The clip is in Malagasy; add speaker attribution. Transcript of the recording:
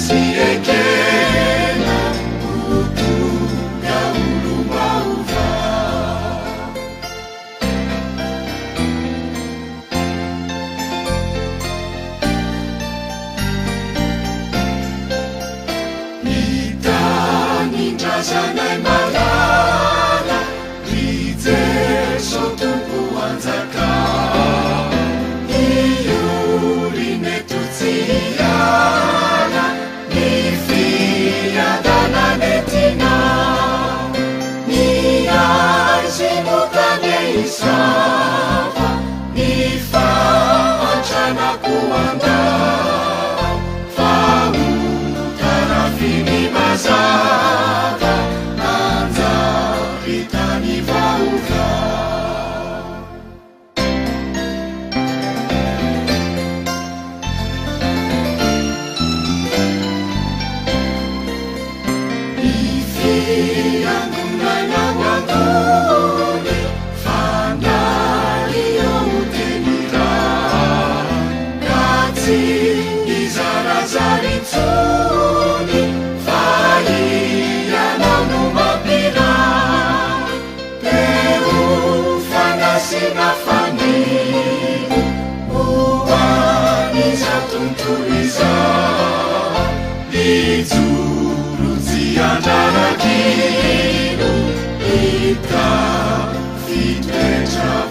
Speaker 1: siekena utunga ulumauva nitanindrazanay malala rijeso tompo anjaka ioliny totsiana ny fiadanany tina ny azy motany isava ny fahatranako anda fahotarafiny mazava nanjaritany vahoka fiangonana wangoni fanali yotenira kati izarazaritsoni faianano mapira teo fanasina fanino uaniza tuntuliza Andarakino ita fitretra